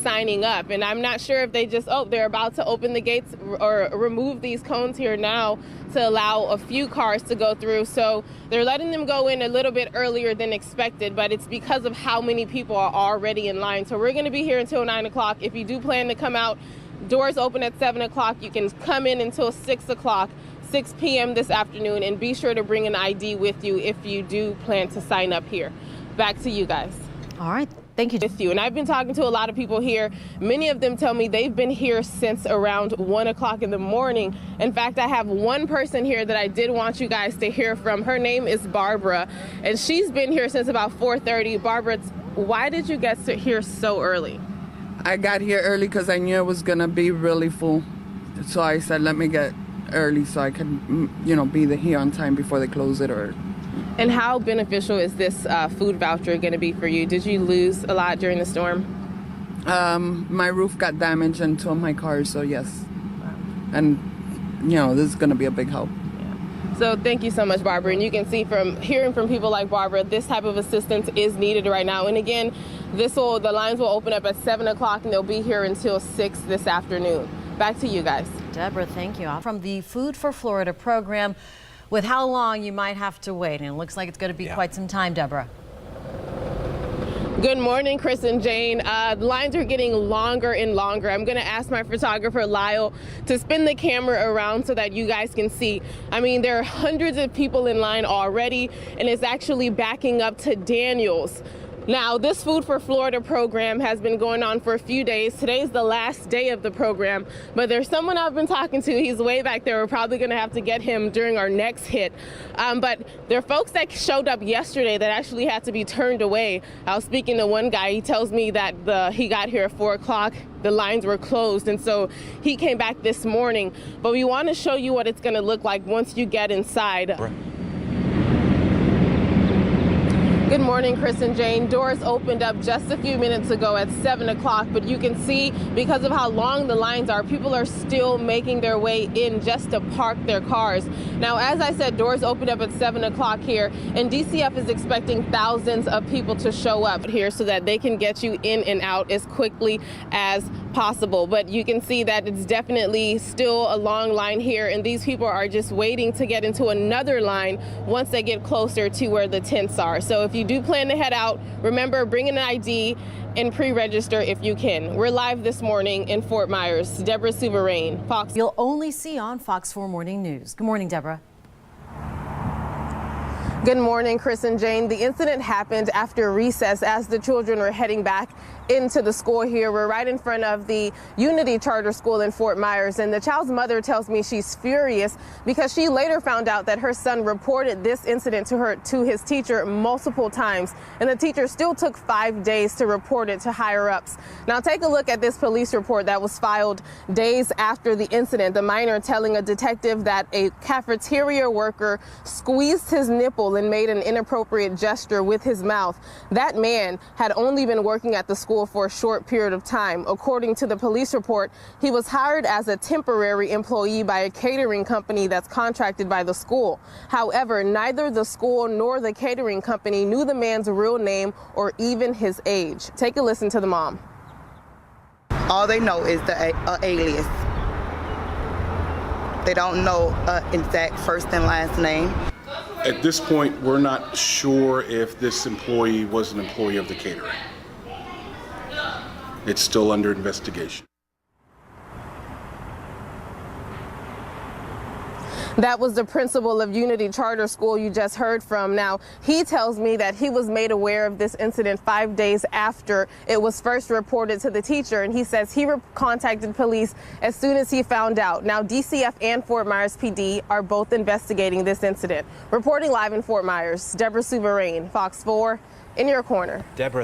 signing up. And I'm not sure if they just, they're about to open the gates or remove these cones here now to allow a few cars to go through. So they're letting them go in a little bit earlier than expected, but it's because of how many people are already in line. So we're going to be here until 9 o'clock. If you do plan to come out, doors open at 7 o'clock. You can come in until 6 o'clock. 6 p.m. this afternoon, and be sure to bring an ID with you if you do plan to sign up here. Back to you guys. All right. Thank you. With you. And I've been talking to a lot of people here. Many of them tell me they've been here since around 1 o'clock in the morning. In fact, I have one person here that I did want you guys to hear from. Her name is Barbara, and she's been here since about 4:30. Barbara, why did you get here so early? I got here early because I knew it was going to be really full. So I said, let me get early so I can, be here on time before they close it. And how beneficial is this food voucher going to be for you? Did you lose a lot during the storm? My roof got damaged and two of my cars, so yes. And, this is going to be a big help. Yeah. So thank you so much, Barbara. And you can see from hearing from people like Barbara, this type of assistance is needed right now. And again, the lines will open up at 7 o'clock and they'll be here until 6 this afternoon. Back to you guys. Deborah, thank you. From the Food for Florida program, with how long you might have to wait. And it looks like it's going to be quite some time, Deborah. Good morning, Chris and Jane. The lines are getting longer and longer. I'm going to ask my photographer, Lyle, to spin the camera around so that you guys can see. I mean, there are hundreds of people in line already, and it's actually backing up to Daniel's. Now, this Food for Florida program has been going on for a few days. Today's the last day of the program, but there's someone I've been talking to. He's way back there. We're probably going to have to get him during our next hit. But there are folks that showed up yesterday that actually had to be turned away. I was speaking to one guy. He tells me that he got here at 4 o'clock. The lines were closed, and so he came back this morning. But we want to show you what it's going to look like once you get inside. Good morning, Chris and Jane. Doors opened up just a few minutes ago at 7 o'clock, but you can see because of how long the lines are, people are still making their way in just to park their cars. Now, as I said, doors opened up at 7 o'clock here, and DCF is expecting thousands of people to show up here so that they can get you in and out as quickly as possible. But you can see that it's definitely still a long line here, and these people are just waiting to get into another line once they get closer to where the tents are. So if you do plan to head out, remember, bring an ID and pre-register if you can. We're live this morning in Fort Myers. Deborah Souverain, Fox. You'll only see on Fox 4 Morning News. Good morning, Deborah. Good morning, Chris and Jane. The incident happened after recess as the children were heading back into the school here. We're right in front of the Unity Charter School in Fort Myers, and the child's mother tells me she's furious because she later found out that her son reported this incident to his teacher multiple times, and the teacher still took 5 days to report it to higher ups. Now take a look at this police report that was filed days after the incident. The minor telling a detective that a cafeteria worker squeezed his nipple and made an inappropriate gesture with his mouth. That man had only been working at the school for a short period of time. According to the police report, he was hired as a temporary employee by a catering company that's contracted by the school. However, neither the school nor the catering company knew the man's real name or even his age. Take a listen to the mom. All they know is the alias. They don't know exact first and last name. At this point, we're not sure if this employee was an employee of the catering. It's still under investigation. That was the principal of Unity Charter School you just heard from. Now, he tells me that he was made aware of this incident 5 days after it was first reported to the teacher, and he says he contacted police as soon as he found out. Now, DCF and Fort Myers PD are both investigating this incident. Reporting live in Fort Myers, Deborah Souverain, Fox 4, in your corner. Deborah.